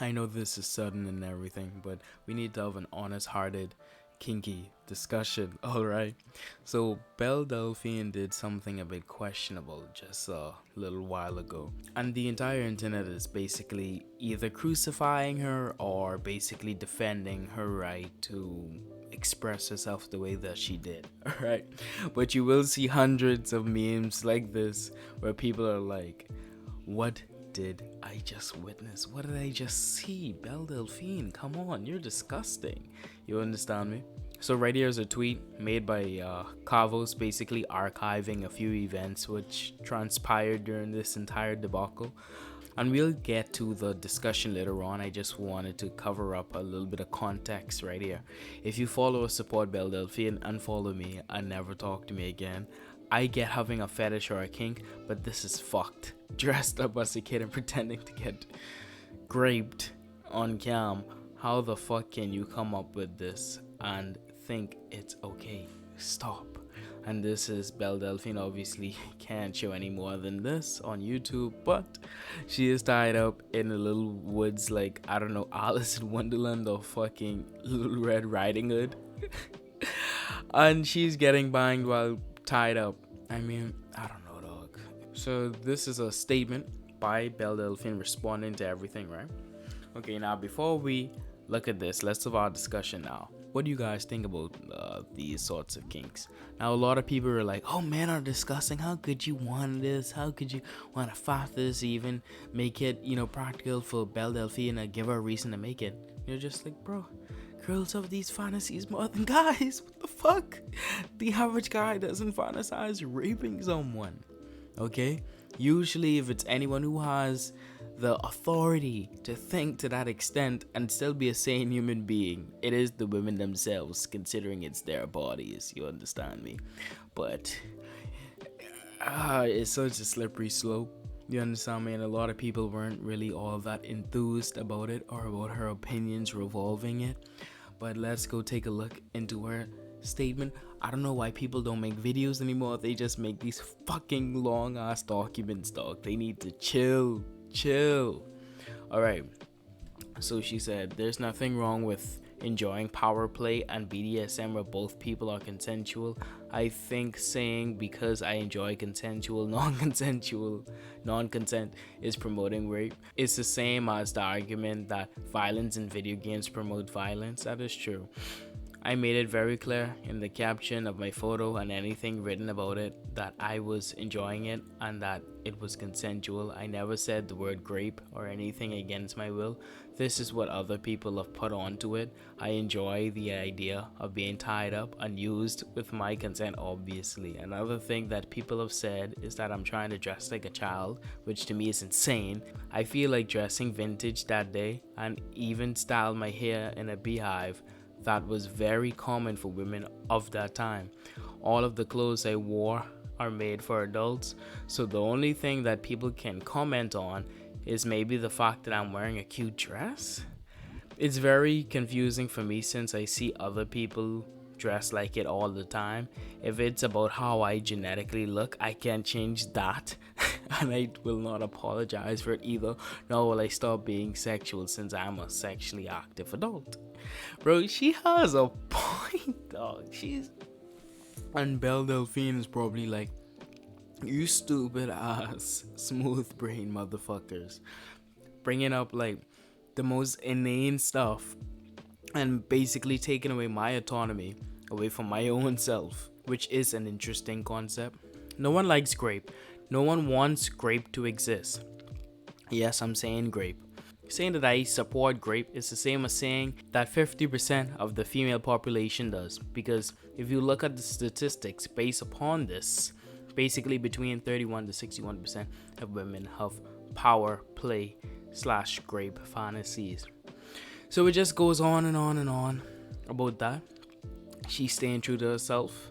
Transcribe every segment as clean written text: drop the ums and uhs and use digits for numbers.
I know this is sudden and everything, but we need to have an honest hearted, kinky discussion, alright? So, Belle Delphine did something a bit questionable just a little while ago, and the entire internet is basically either crucifying her or basically defending her right to express herself the way that she did, alright? But you will see hundreds of memes like this where people are like, what did I just witness? What did I just see? Belle Delphine, come on, you're disgusting. You understand me? So right here is a tweet made by Cavos, basically archiving a few events which transpired during this entire debacle. And we'll get to the discussion later on. I just wanted to cover up a little bit of context right here. If you follow or support Belle Delphine, unfollow me and never talk to me again. I get having a fetish or a kink, but this is fucked. Dressed up as a kid and pretending to get raped on cam. How the fuck can you come up with this and think it's okay? Stop. And this is Belle Delphine. Obviously can't show any more than this on YouTube, but she is tied up in a little woods like, I don't know, Alice in Wonderland or fucking Little Red Riding Hood. And she's getting banged while tied up. I mean, I don't know, dog. So this is a statement by Belle Delphine responding to everything, right? Okay, now before we look at this, let's have our discussion now. What do you guys think about these sorts of kinks? Now, a lot of people are like, oh, men are disgusting. How could you want this? How could you want to fight this even? Make it, practical for Belle Delphine and give her a reason to make it. You're just like, bro, girls have these fantasies more than guys. What the fuck? The average guy doesn't fantasize raping someone. Okay? Usually, if it's anyone who has the authority to think to that extent and still be a sane human being, it is the women themselves, considering it's their bodies. You understand me? But it's such a slippery slope. You understand me? And a lot of people weren't really all that enthused about it or about her opinions revolving it. But let's go take a look into her statement. I don't know why people don't make videos anymore. They just make these fucking long ass documents, dog. They need to chill. Alright, so she said, there's nothing wrong with enjoying power play and BDSM where both people are consensual. I think saying because I enjoy consensual, non-consent is promoting rape. It's the same as the argument that violence in video games promote violence. That is true. I made it very clear in the caption of my photo and anything written about it that I was enjoying it and that it was consensual. I never said the word grape or anything against my will. This is what other people have put onto it. I enjoy the idea of being tied up and used with my consent, obviously. Another thing that people have said is that I'm trying to dress like a child, which to me is insane. I feel like dressing vintage that day and even styled my hair in a beehive. That was very common for women of that time. All of the clothes I wore are made for adults, so the only thing that people can comment on is maybe the fact that I'm wearing a cute dress. It's very confusing for me since I see other people dress like it all the time. If it's about how I genetically look, I can't change that. And I will not apologize for it either, nor will I stop being sexual since I'm a sexually active adult. Bro, she has a point, dog. And Belle Delphine is probably like, you stupid ass smooth brain motherfuckers, bringing up like the most inane stuff and basically taking away my autonomy away from my own self, which is an interesting concept. No one likes grape. No one wants grape to exist. Yes, I'm saying grape. Saying that I support grape is the same as saying that 50% of the female population does. Because if you look at the statistics based upon this, basically between 31 to 61% of women have power play / grape fantasies. So it just goes on and on and on about that. She's staying true to herself.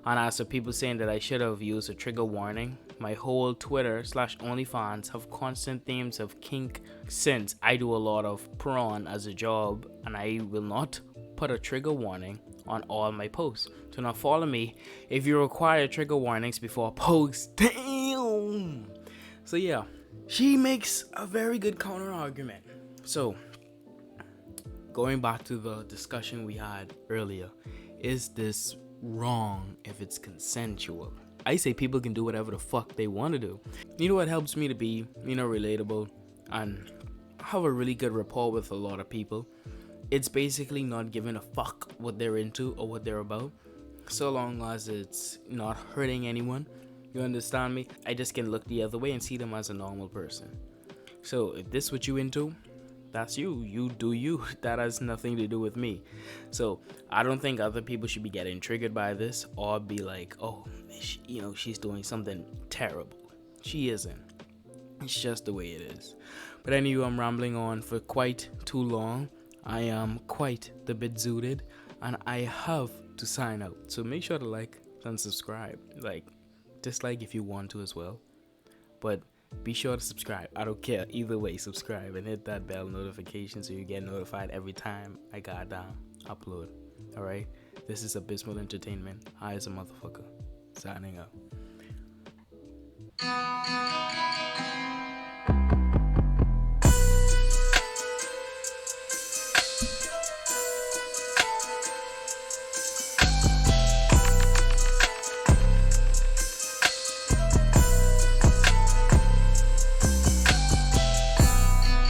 And as for people saying that I should have used a trigger warning, my whole Twitter / OnlyFans have constant themes of kink since I do a lot of prawn as a job and I will not put a trigger warning on all my posts. Do not follow me if you require trigger warnings before posts. Damn! So yeah, she makes a very good counter argument. So going back to the discussion we had earlier, is this wrong if it's consensual? I say people can do whatever the fuck they want to do. You know what helps me to be, relatable and have a really good rapport with a lot of people? It's basically not giving a fuck what they're into or what they're about, so long as it's not hurting anyone. You understand me? I just can look the other way and see them as a normal person. So if this what you into, that's you. You do you. That has nothing to do with me. So I don't think other people should be getting triggered by this or be like, oh, she's doing something terrible. She isn't. It's just the way it is. But anyway, I'm rambling on for quite too long. I am quite the bit zooted, and I have to sign out. So make sure to like and subscribe. Dislike if you want to as well. But be sure to subscribe. I don't care. Either way, subscribe and hit that bell notification so you get notified every time I goddamn upload. Alright? This is Abizmal Entertainment. High as a motherfucker. Signing out.